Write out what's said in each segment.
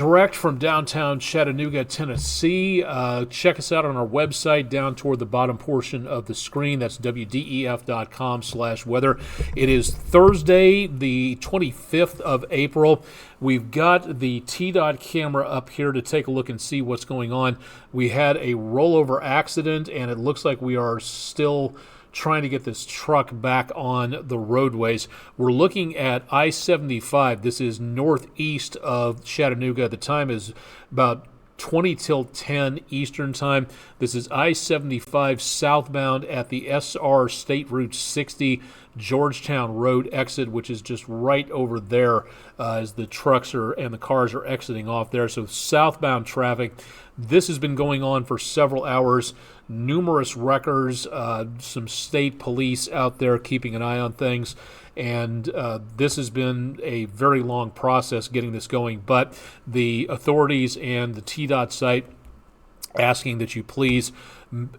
Direct from downtown Chattanooga, Tennessee. Check us out on our website down toward the bottom portion of the screen. That's wdef.com/weather. It is Thursday, the 25th of April. We've got the T-Dot camera up here to take a look and see what's going on. We had a rollover accident, and it looks like we are still trying to get this truck back on the roadways. We're looking at I-75. This is northeast of Chattanooga. The time is about 20 till 10 Eastern time. This is I-75 southbound at the SR State Route 60 Georgetown Road exit, which is just right over there as the trucks and the cars are exiting off there. So southbound traffic. This has been going on for several hours. Numerous wreckers, some state police out there keeping an eye on things. And this has been a very long process getting this going. But the authorities and the T-Dot site asking that you please,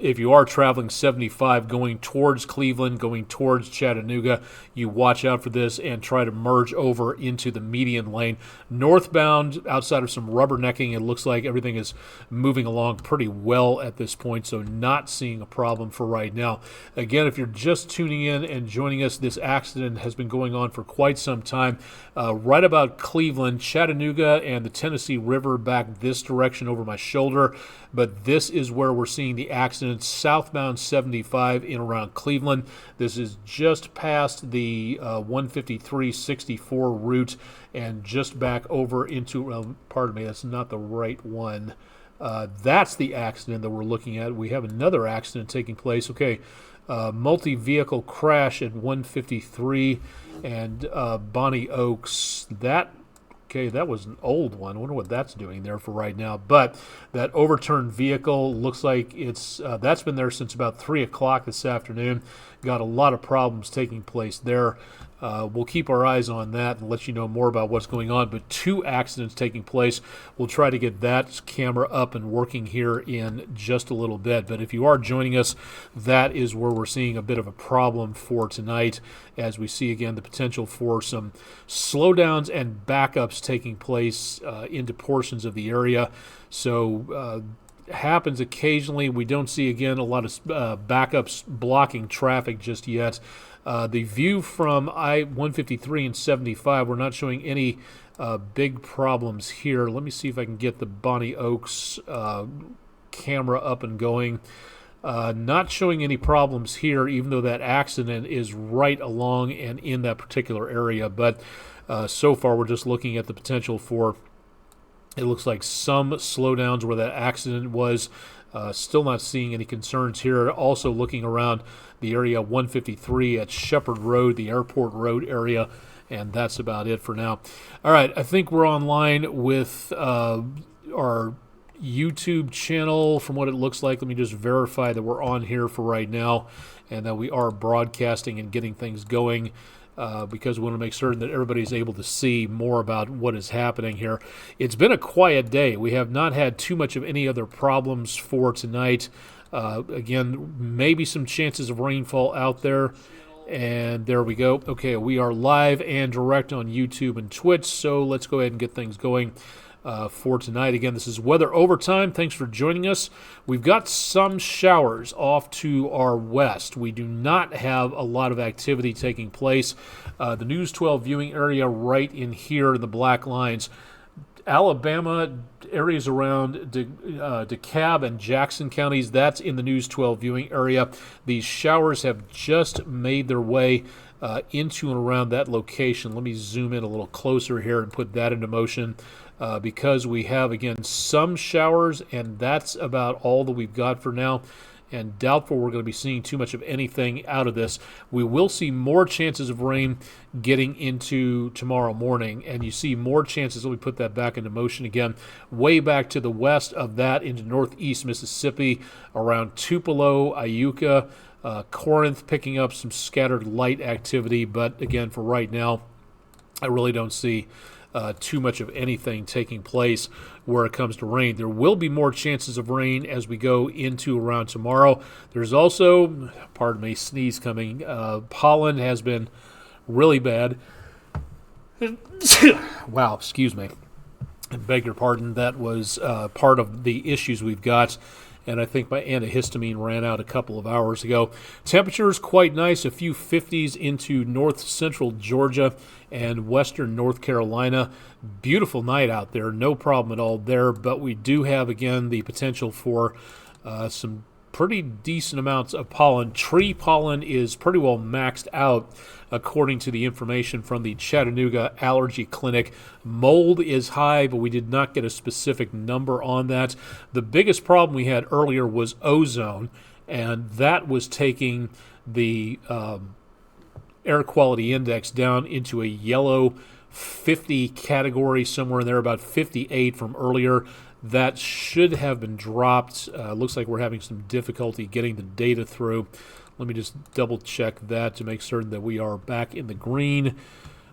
if you are traveling 75 going towards Cleveland, going towards Chattanooga, you watch out for this and try to merge over into the median lane. Northbound, outside of some rubbernecking, it looks like everything is moving along pretty well at this point, so not seeing a problem for right now. Again, if you're just tuning in and joining us, this accident has been going on for quite some time. Right about Cleveland, Chattanooga, and the Tennessee River back this direction over my shoulder. But this is where we're seeing the accident, southbound 75 in around Cleveland. This is just past the 153-64 route and just back over into, pardon me, that's not the right one. That's the accident that we're looking at. We have another accident taking place. Okay, multi-vehicle crash at 153 and Bonnie Oaks. Okay, that was an old one. I wonder what that's doing there for right now. But that overturned vehicle looks like that's been there since about 3 o'clock this afternoon. Got a lot of problems taking place there. We'll keep our eyes on that and let you know more about what's going on. But 2 accidents taking place. We'll try to get that camera up and working here in just a little bit. But if you are joining us, that is where we're seeing a bit of a problem for tonight, as we see again the potential for some slowdowns and backups taking place into portions of the area. So happens occasionally. We don't see, again, a lot of backups blocking traffic just yet. The view from I-153 and 75, we're not showing any big problems here. Let me see if I can get the Bonnie Oaks camera up and going. Not showing any problems here, even though that accident is right along and in that particular area. But so far, we're just looking at the potential for, it looks like, some slowdowns where that accident was. Still not seeing any concerns here. Also looking around the area 153 at Shepherd Road, the Airport Road area, and that's about it for now. All right, I think we're online with our YouTube channel from what it looks like. Let me just verify that we're on here for right now and that we are broadcasting and getting things going. Because we want to make certain that everybody's able to see more about what is happening here. It's been a quiet day. We have not had too much of any other problems for tonight. Again, maybe some chances of rainfall out there. And there we go. Okay, we are live and direct on YouTube and Twitch, so let's go ahead and get things going for tonight. Again, this is Weather Overtime. Thanks for joining us. We've got some showers off to our west. We do not have a lot of activity taking place. The News 12 viewing area right in here in the black lines. Alabama, areas around DeKalb and Jackson counties, that's in the News 12 viewing area. These showers have just made their way into and around that location. Let me zoom in a little closer here and put that into motion. Because we have, again, some showers, and that's about all that we've got for now, and doubtful we're going to be seeing too much of anything out of this. We will see more chances of rain getting into tomorrow morning, and you see more chances. Let me put that back into motion again. Way back to the west of that into northeast Mississippi, around Tupelo, Iuka, Corinth, picking up some scattered light activity, but again, for right now, I really don't see too much of anything taking place where it comes to rain. There will be more chances of rain as we go into around tomorrow. There's also, pardon me, sneeze coming. Pollen has been really bad. Wow, excuse me. I beg your pardon, that was part of the issues we've got. And I think my antihistamine ran out a couple of hours ago. Temperatures quite nice, a few 50s into north central Georgia and western North Carolina. Beautiful night out there, no problem at all there. But we do have, again, the potential for some pretty decent amounts of pollen. Tree pollen is pretty well maxed out, according to the information from the Chattanooga Allergy Clinic. Mold is high, but we did not get a specific number on that. The biggest problem we had earlier was ozone, and that was taking the air quality index down into a yellow 50 category, somewhere in there, about 58 from earlier. That should have been dropped. Looks like we're having some difficulty getting the data through. Let me just double check that to make certain that we are back in the green.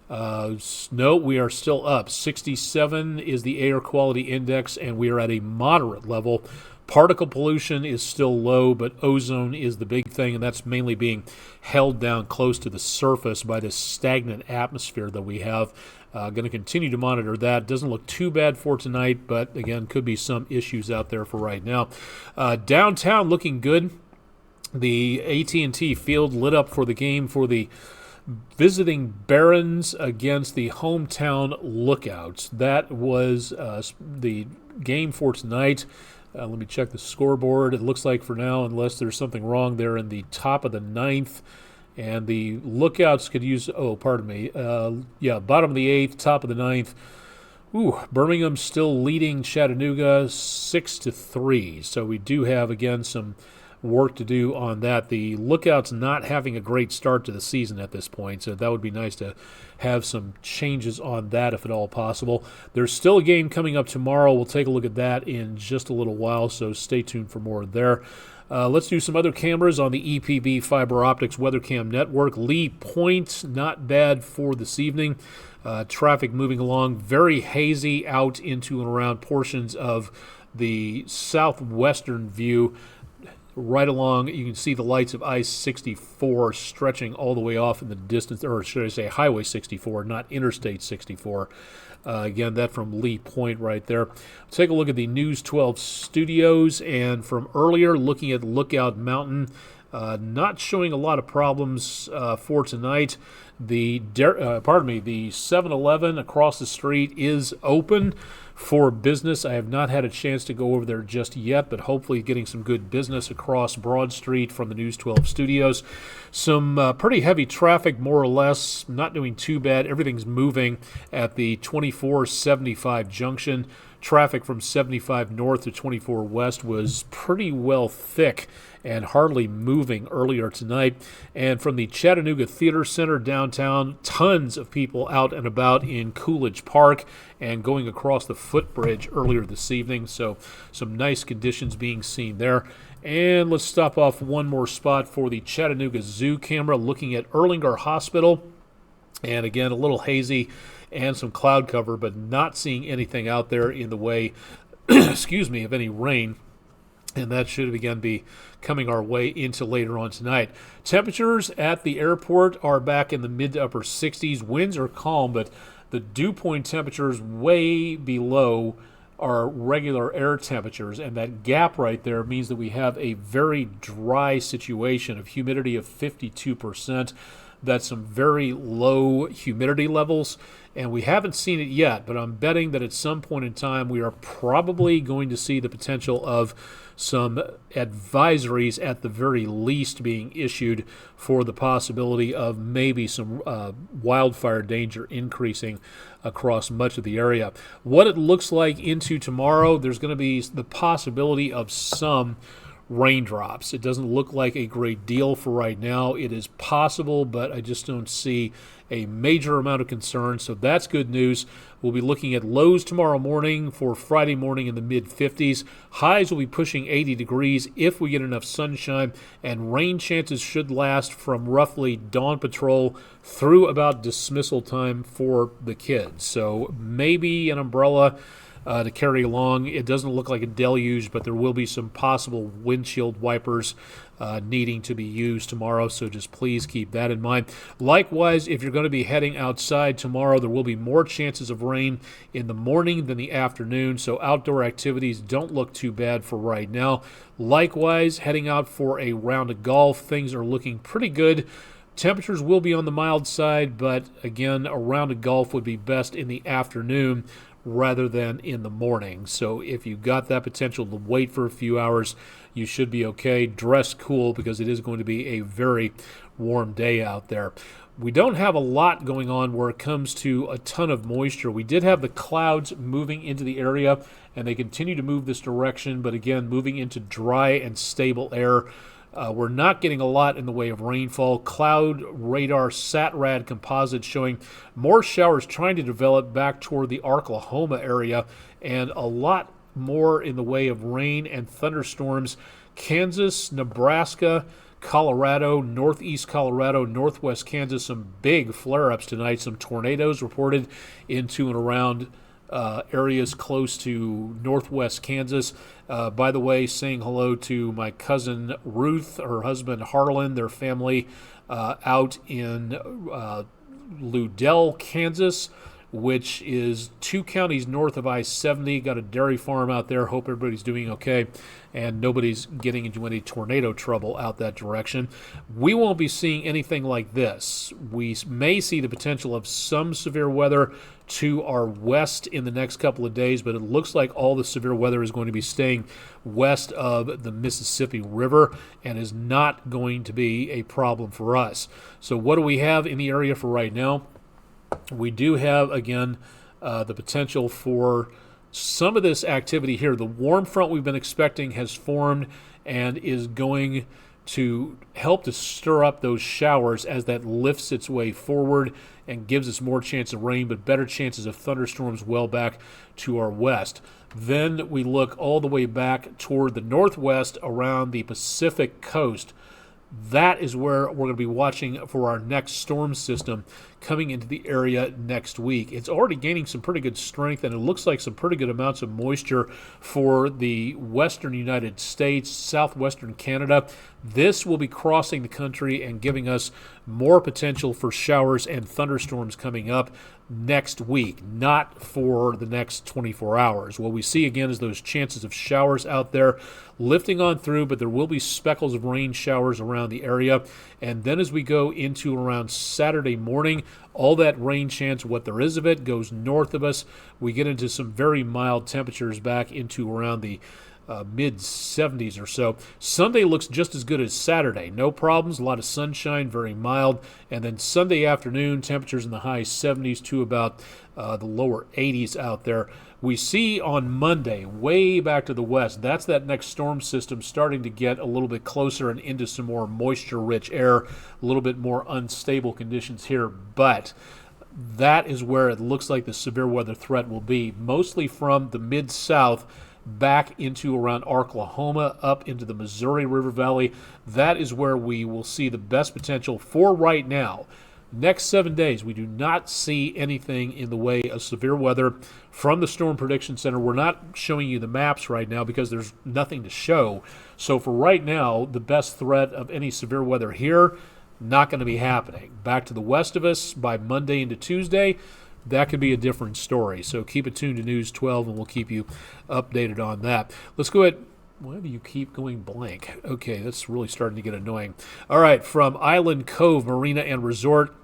No, we are still up. 67 is the air quality index, and we are at a moderate level. Particle pollution is still low, but ozone is the big thing, and that's mainly being held down close to the surface by this stagnant atmosphere that we have. Going to continue to monitor that. Doesn't look too bad for tonight, but again, could be some issues out there for right now. Downtown looking good. The AT&T field lit up for the game for the visiting Barons against the hometown Lookouts. That was the game for tonight. Let me check the scoreboard. It looks like for now, unless there's something wrong, they're in the top of the ninth. And the Lookouts could use, bottom of the eighth, top of the ninth. Birmingham still leading Chattanooga 6-3. So we do have, again, some work to do on that. The Lookouts not having a great start to the season at this point, so that would be nice to have some changes on that if at all possible. There's still a game coming up tomorrow. We'll take a look at that in just a little while, so stay tuned for more there. Let's do some other cameras on the EPB Fiber Optics WeatherCam network. Lee Point, not bad for this evening. Traffic moving along, very hazy out into and around portions of the southwestern view. Right along, you can see the lights of I-64 stretching all the way off in the distance, or should I say Highway 64, not Interstate 64. Again, that from Lee Point right there. Take a look at the News 12 studios, and from earlier, looking at Lookout Mountain, not showing a lot of problems for tonight. The 7-Eleven across the street is open for business. I have not had a chance to go over there just yet, but hopefully getting some good business across Broad Street from the News 12 studios. Some pretty heavy traffic, more or less, not doing too bad. Everything's moving at the 2475 junction. Traffic from 75 north to 24 west was pretty well thick and hardly moving earlier tonight. And from the Chattanooga Theater Center downtown, tons of people out and about in Coolidge Park and going across the footbridge earlier this evening. So some nice conditions being seen there. And let's stop off one more spot for the Chattanooga Zoo camera, looking at Erlanger Hospital. And again, a little hazy and some cloud cover, but not seeing anything out there in the way, of any rain. And that should again be coming our way into later on tonight. Temperatures at the airport are back in the mid to upper 60s. Winds are calm, but the dew point temperatures way below our regular air temperatures, and that gap right there means that we have a very dry situation of humidity of 52%. That's some very low humidity levels, and we haven't seen it yet, but I'm betting that at some point in time we are probably going to see the potential of some advisories at the very least being issued for the possibility of maybe some wildfire danger increasing across much of the area. What it looks like into tomorrow, there's going to be the possibility of some raindrops. It doesn't look like a great deal for right now. It is possible, but I just don't see a major amount of concern, so that's good news. We'll be looking at lows tomorrow morning for Friday morning in the mid-50s. Highs will be pushing 80 degrees if we get enough sunshine, and rain chances should last from roughly dawn patrol through about dismissal time for the kids. So maybe an umbrella to carry along. It doesn't look like a deluge, but there will be some possible windshield wipers needing to be used tomorrow, so just please keep that in mind. Likewise, if you're going to be heading outside tomorrow, there will be more chances of rain in the morning than the afternoon, so outdoor activities don't look too bad for right now. Likewise, heading out for a round of golf, things are looking pretty good. Temperatures will be on the mild side, but again, a round of golf would be best in the afternoon rather than in the morning. So if you've got that potential to wait for a few hours, you should be okay. Dress cool because it is going to be a very warm day out there. We don't have a lot going on where it comes to a ton of moisture. We did have the clouds moving into the area, and they continue to move this direction, but again, moving into dry and stable air. We're not getting a lot in the way of rainfall. Cloud radar SATRAD composite showing more showers trying to develop back toward the Oklahoma area, and a lot more in the way of rain and thunderstorms. Kansas, Nebraska, Colorado, northeast Colorado, northwest Kansas, some big flare-ups tonight. Some tornadoes reported into and around areas close to northwest Kansas. By the way, saying hello to my cousin Ruth, her husband Harlan, their family out in Ludell, Kansas, which is 2 counties north of I-70. Got a dairy farm out there. Hope everybody's doing okay and nobody's getting into any tornado trouble out that direction. We won't be seeing anything like this. We may see the potential of some severe weather to our west in the next couple of days, but it looks like all the severe weather is going to be staying west of the Mississippi River and is not going to be a problem for us. So what do we have in the area for right now? We do have, again, the potential for some of this activity here. The warm front we've been expecting has formed and is going to help to stir up those showers as that lifts its way forward and gives us more chance of rain, but better chances of thunderstorms well back to our west. Then we look all the way back toward the northwest around the Pacific coast. That is where we're going to be watching for our next storm system coming into the area next week. It's already gaining some pretty good strength, and it looks like some pretty good amounts of moisture for the western United States, southwestern Canada. This will be crossing the country and giving us more potential for showers and thunderstorms coming up next week, not for the next 24 hours. What we see again is those chances of showers out there lifting on through, but there will be speckles of rain showers around the area. And then as we go into around Saturday morning, all that rain chance, what there is of it, goes north of us. We get into some very mild temperatures back into around the mid-70s or so. Sunday looks just as good as Saturday. No problems, a lot of sunshine, very mild. And then Sunday afternoon, temperatures in the high 70s to about the lower 80s out there. We see on Monday, way back to the west, that's that next storm system starting to get a little bit closer and into some more moisture-rich air, a little bit more unstable conditions here. But that is where it looks like the severe weather threat will be, mostly from the mid-south back into around Oklahoma, up into the Missouri River Valley. That is where we will see the best potential for right now. Next 7 days, we do not see anything in the way of severe weather from the Storm Prediction Center. We're not showing you the maps right now because there's nothing to show. So for right now, the best threat of any severe weather here, not going to be happening. Back to the west of us by Monday into Tuesday, that could be a different story. So keep it tuned to News 12, and we'll keep you updated on that. Let's go ahead. Why do you keep going blank? Okay, that's really starting to get annoying. All right, from Island Cove Marina and Resort,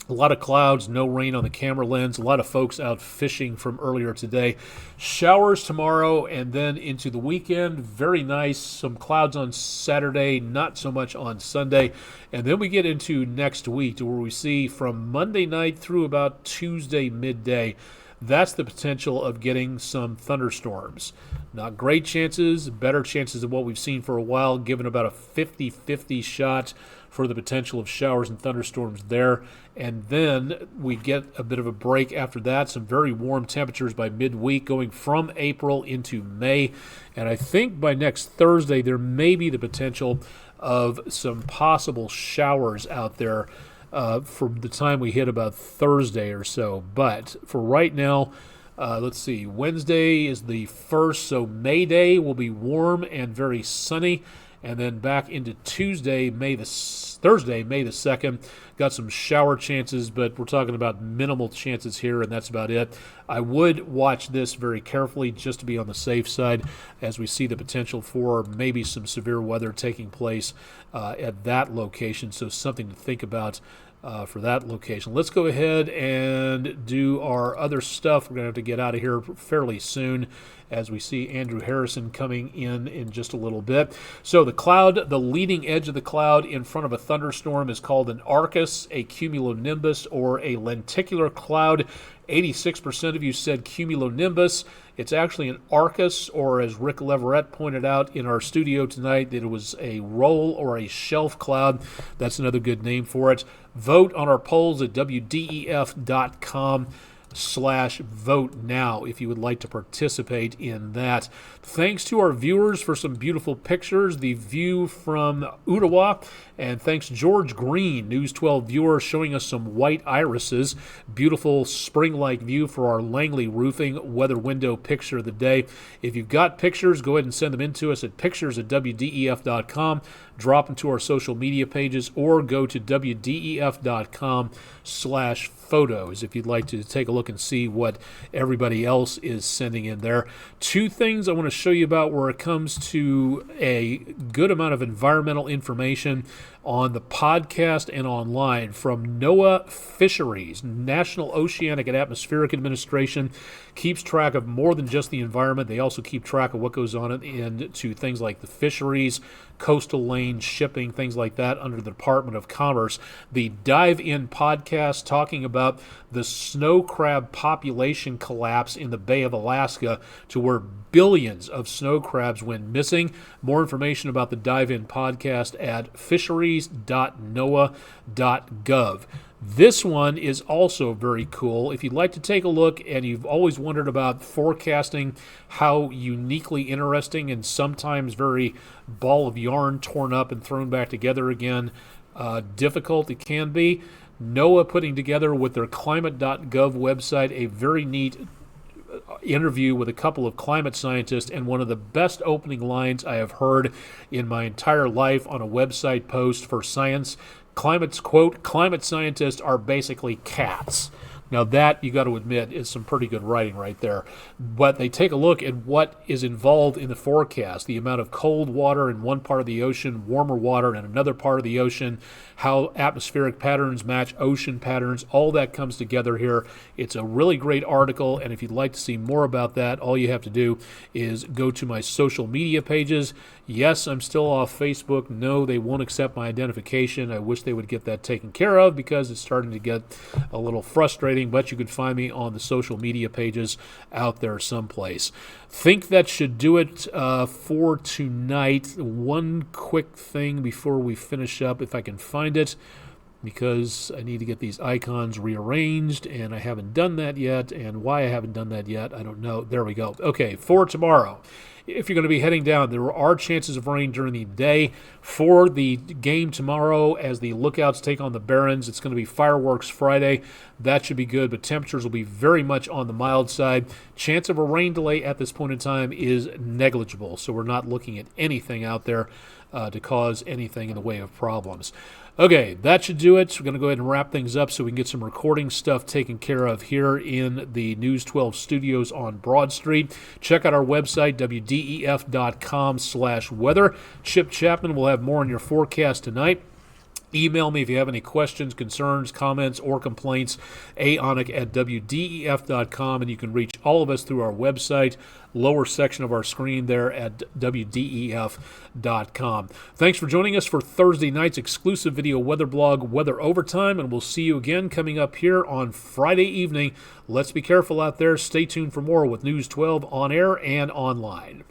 a lot of clouds, no rain on the camera lens. A lot of folks out fishing from earlier today. Showers tomorrow and then into the weekend. Very nice. Some clouds on Saturday, not so much on Sunday. And then we get into next week to where we see from Monday night through about Tuesday midday. That's the potential of getting some thunderstorms. Not great chances, better chances than what we've seen for a while, given about a 50-50 shot for the potential of showers and thunderstorms there. And then we get a bit of a break after that. Some very warm temperatures by midweek going from April into May. And I think by next Thursday there may be the potential of some possible showers out there from the time we hit about Thursday or so. But for right now, Let's see, Wednesday is the 1st, so May Day will be warm and very sunny. And then back into Thursday, May the 2nd. Got some shower chances, but we're talking about minimal chances here, and that's about it. I would watch this very carefully just to be on the safe side as we see the potential for maybe some severe weather taking place at that location. So something to think about for that location. Let's go ahead and do our other stuff. We're going to have to get out of here fairly soon as we see Andrew Harrison coming in just a little bit. So the cloud, the leading edge of the cloud in front of a thunderstorm is called an arcus, a cumulonimbus, or a lenticular cloud. 86% of you said cumulonimbus. It's actually an arcus, or as Rick Leverett pointed out in our studio tonight, that it was a roll or a shelf cloud. That's another good name for it. Vote on our polls at wdef.com/vote now if you would like to participate in that. Thanks to our viewers for some beautiful pictures. The view from Ottawa, and thanks George Green, News 12 viewer, showing us some white irises. Beautiful spring-like view for our Langley Roofing weather window picture of the day. If you've got pictures, go ahead and send them in to us at pictures@wdef.com. Drop them to our social media pages, or go to wdef.com/photos if you'd like to take a look and see what everybody else is sending in there. Two things I want to show you about where it comes to a good amount of environmental information on the podcast and online from NOAA Fisheries. National Oceanic and Atmospheric Administration keeps track of more than just the environment. They also keep track of what goes on into things like the fisheries, coastal lanes, shipping, things like that under the Department of Commerce. The Dive In podcast talking about the snow crab population collapse in the Bay of Alaska, to where billions of snow crabs went missing. More information about the Dive In podcast at fisheries.noaa.gov. This one is also very cool. If you'd like to take a look and you've always wondered about forecasting, how uniquely interesting and sometimes very ball of yarn torn up and thrown back together again, difficult it can be, NOAA putting together with their climate.gov website a very neat interview with a couple of climate scientists, and one of the best opening lines I have heard in my entire life on a website post for science. Climate scientists are basically cats. Now that, you got to admit, is some pretty good writing right there. But they take a look at what is involved in the forecast, the amount of cold water in one part of the ocean, warmer water in another part of the ocean, how atmospheric patterns match ocean patterns. All that comes together here. It's a really great article, and if you'd like to see more about that, all you have to do is go to my social media pages. Yes, I'm still off Facebook. No, they won't accept my identification. I wish they would get that taken care of because it's starting to get a little frustrating, but you can find me on the social media pages out there someplace. Think that should do it for tonight. One quick thing before we finish up, if I can find it, because I need to get these icons rearranged, and I haven't done that yet, and why I haven't done that yet, I don't know. There we go. Okay, for tomorrow, if you're going to be heading down, there are chances of rain during the day. For the game tomorrow, as the Lookouts take on the Barons, it's going to be Fireworks Friday. That should be good, but temperatures will be very much on the mild side. Chance of a rain delay at this point in time is negligible, so we're not looking at anything out there to cause anything in the way of problems. Okay, that should do it. We're going to go ahead and wrap things up so we can get some recording stuff taken care of here in the News 12 studios on Broad Street. Check out our website, wdef.com/weather. Chip Chapman will have more on your forecast tonight. Email me if you have any questions, concerns, comments, or complaints, aonek@wdef.com, and you can reach all of us through our website, lower section of our screen there at wdef.com. Thanks for joining us for Thursday night's exclusive video weather blog, Weather Overtime, and we'll see you again coming up here on Friday evening. Let's be careful out there. Stay tuned for more with News 12 on air and online.